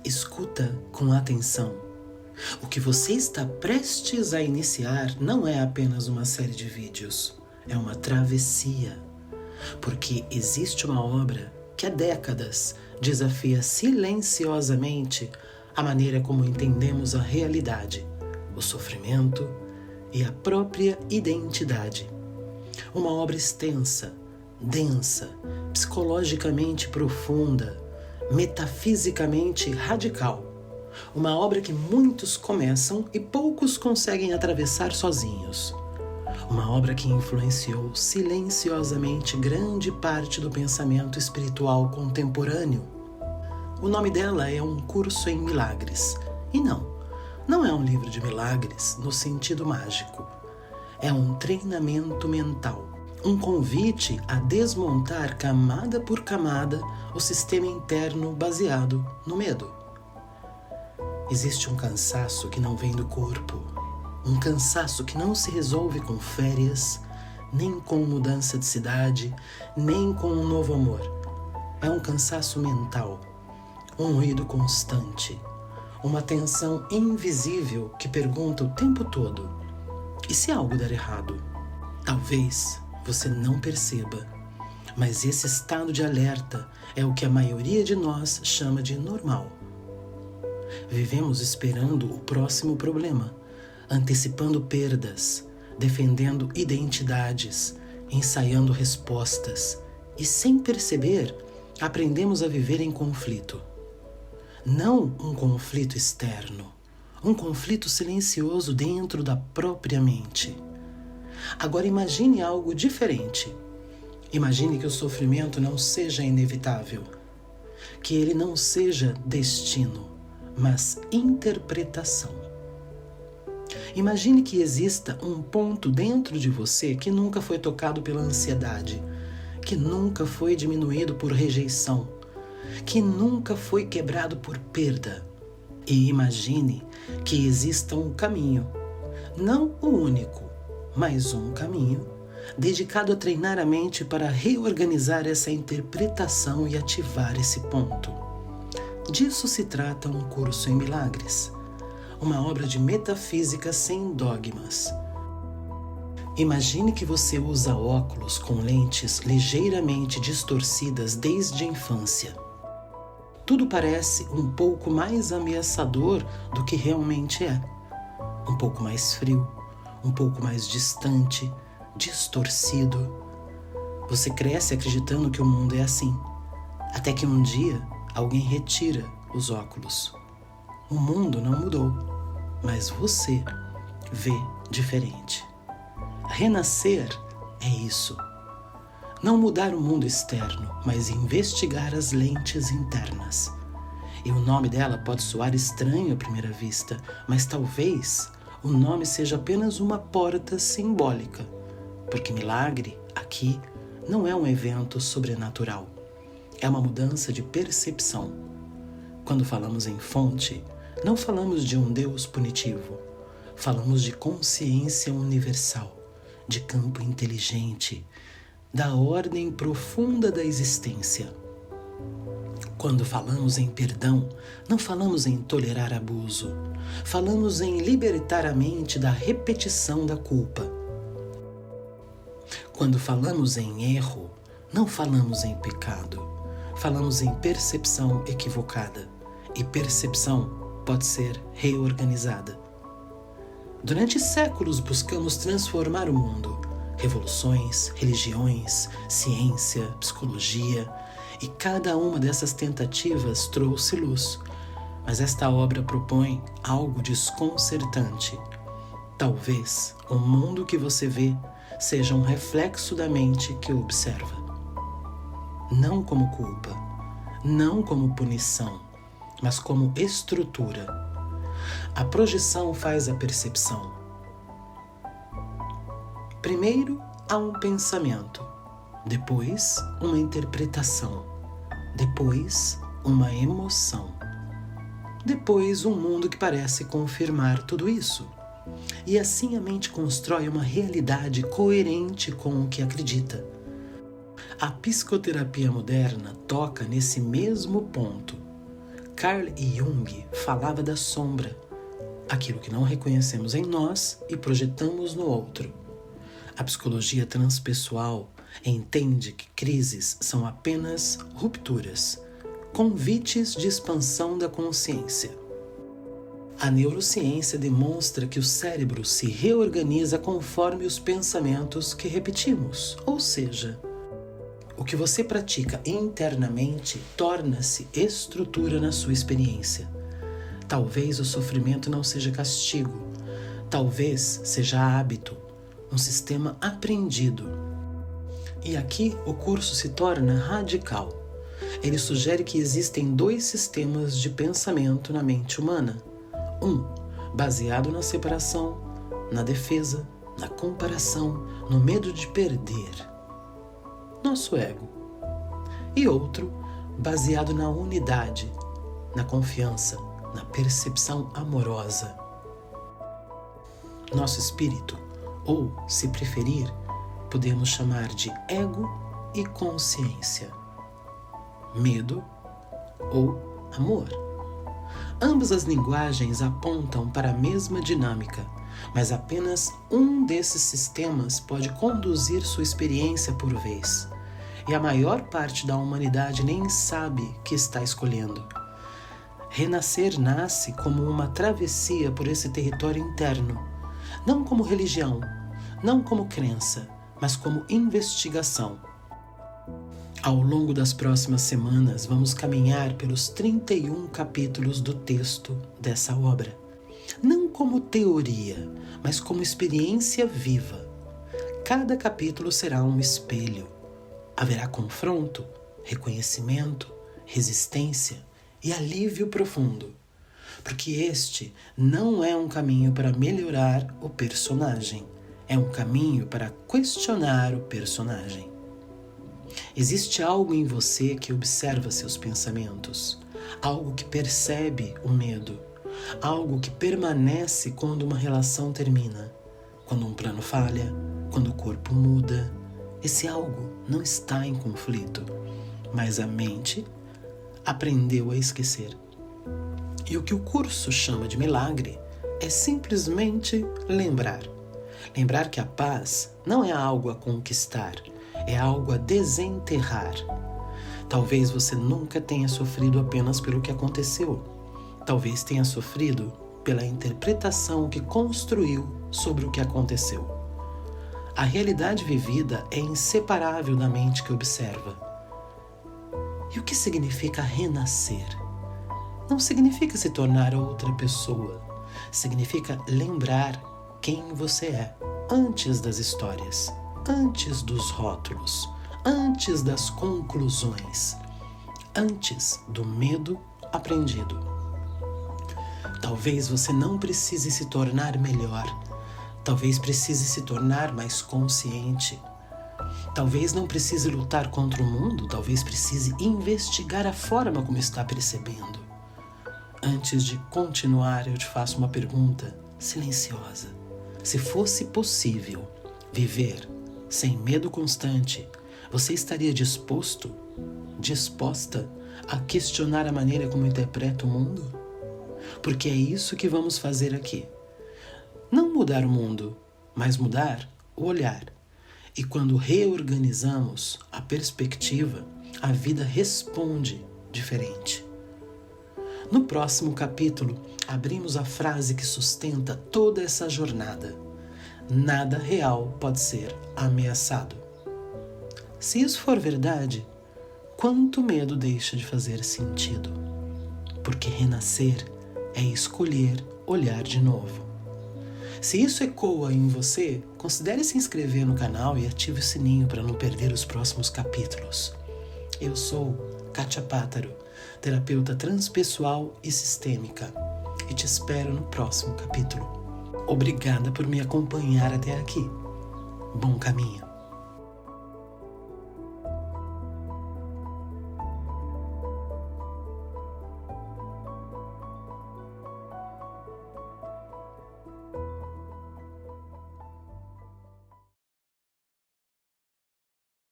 Escuta com atenção. O que você está prestes a iniciar não é apenas uma série de vídeos, é uma travessia. Porque existe uma obra que há décadas desafia silenciosamente a maneira como entendemos a realidade, o sofrimento e a própria identidade. Uma obra extensa, densa, psicologicamente profunda, metafisicamente radical. Uma obra que muitos começam e poucos conseguem atravessar sozinhos. Uma obra que influenciou silenciosamente grande parte do pensamento espiritual contemporâneo. O nome dela é Um Curso em Milagres. E não é um livro de milagres no sentido mágico. É um treinamento mental. Um convite a desmontar camada por camada o sistema interno baseado no medo. Existe um cansaço que não vem do corpo, um cansaço que não se resolve com férias, nem com mudança de cidade, nem com um novo amor. É um cansaço mental, um ruído constante, uma tensão invisível que pergunta o tempo todo: e se algo der errado? Talvez você não perceba, mas esse estado de alerta é o que a maioria de nós chama de normal. Vivemos esperando o próximo problema, antecipando perdas, defendendo identidades, ensaiando respostas e, sem perceber, aprendemos a viver em conflito. Não um conflito externo, um conflito silencioso dentro da própria mente. Agora imagine algo diferente. Imagine que o sofrimento não seja inevitável, que ele não seja destino, mas interpretação. Imagine que exista um ponto dentro de você que nunca foi tocado pela ansiedade, que nunca foi diminuído por rejeição, que nunca foi quebrado por perda. E imagine que exista um caminho, não o único, mas um caminho, dedicado a treinar a mente para reorganizar essa interpretação e ativar esse ponto. Disso se trata Um Curso em Milagres, uma obra de metafísica sem dogmas. Imagine que você usa óculos com lentes ligeiramente distorcidas desde a infância. Tudo parece um pouco mais ameaçador do que realmente é. Um pouco mais frio, um pouco mais distante, distorcido. Você cresce acreditando que o mundo é assim, até que um dia alguém retira os óculos. O mundo não mudou, mas você vê diferente. Renascer é isso. Não mudar o mundo externo, mas investigar as lentes internas. E o nome dela pode soar estranho à primeira vista, mas talvez o nome seja apenas uma porta simbólica, porque milagre, aqui, não é um evento sobrenatural. É uma mudança de percepção. Quando falamos em fonte, não falamos de um Deus punitivo. Falamos de consciência universal, de campo inteligente, da ordem profunda da existência. Quando falamos em perdão, não falamos em tolerar abuso. Falamos em libertar a mente da repetição da culpa. Quando falamos em erro, não falamos em pecado. Falamos em percepção equivocada. E percepção pode ser reorganizada. Durante séculos buscamos transformar o mundo. Revoluções, religiões, ciência, psicologia. E cada uma dessas tentativas trouxe luz. Mas esta obra propõe algo desconcertante. Talvez o mundo que você vê seja um reflexo da mente que o observa. Não como culpa, não como punição, mas como estrutura. A projeção faz a percepção. Primeiro há um pensamento, depois uma interpretação, depois uma emoção, depois um mundo que parece confirmar tudo isso. E assim a mente constrói uma realidade coerente com o que acredita. A psicoterapia moderna toca nesse mesmo ponto. Carl Jung falava da sombra, aquilo que não reconhecemos em nós e projetamos no outro. A psicologia transpessoal entende que crises são apenas rupturas, convites de expansão da consciência. A neurociência demonstra que o cérebro se reorganiza conforme os pensamentos que repetimos, ou seja, o que você pratica internamente torna-se estrutura na sua experiência. Talvez o sofrimento não seja castigo, talvez seja hábito, um sistema aprendido. E aqui o curso se torna radical. Ele sugere que existem 2 sistemas de pensamento na mente humana. Um, baseado na separação, na defesa, na comparação, no medo de perder, nosso ego. E outro, baseado na unidade, na confiança, na percepção amorosa. Nosso espírito, ou, se preferir, podemos chamar de ego e consciência. Medo ou amor. Ambas as linguagens apontam para a mesma dinâmica, mas apenas um desses sistemas pode conduzir sua experiência por vez. E a maior parte da humanidade nem sabe que está escolhendo. Renascer nasce como uma travessia por esse território interno, não como religião, não como crença, mas como investigação. Ao longo das próximas semanas, vamos caminhar pelos 31 capítulos do texto dessa obra. Não como teoria, mas como experiência viva. Cada capítulo será um espelho. Haverá confronto, reconhecimento, resistência e alívio profundo. Porque este não é um caminho para melhorar o personagem. É um caminho para questionar o personagem. Existe algo em você que observa seus pensamentos, algo que percebe o medo, algo que permanece quando uma relação termina, quando um plano falha, quando o corpo muda. Esse algo não está em conflito, mas a mente aprendeu a esquecer. E o que o curso chama de milagre é simplesmente lembrar. Lembrar que a paz não é algo a conquistar, é algo a desenterrar. Talvez você nunca tenha sofrido apenas pelo que aconteceu. Talvez tenha sofrido pela interpretação que construiu sobre o que aconteceu. A realidade vivida é inseparável da mente que observa. E o que significa renascer? Não significa se tornar outra pessoa. Significa lembrar quem você é antes das histórias, antes dos rótulos, antes das conclusões, antes do medo aprendido. Talvez você não precise se tornar melhor, talvez precise se tornar mais consciente. Talvez não precise lutar contra o mundo, talvez precise investigar a forma como está percebendo. Antes de continuar, eu te faço uma pergunta silenciosa. Se fosse possível viver sem medo constante, você estaria disposta a questionar a maneira como interpreta o mundo? Porque é isso que vamos fazer aqui. Não mudar o mundo, mas mudar o olhar. E quando reorganizamos a perspectiva, a vida responde diferente. No próximo capítulo, abrimos a frase que sustenta toda essa jornada. Nada real pode ser ameaçado. Se isso for verdade, quanto medo deixa de fazer sentido? Porque renascer é escolher olhar de novo. Se isso ecoa em você, considere se inscrever no canal e ative o sininho para não perder os próximos capítulos. Eu sou Kátia Pátaro, terapeuta transpessoal e sistêmica, e te espero no próximo capítulo. Obrigada por me acompanhar até aqui. Bom caminho.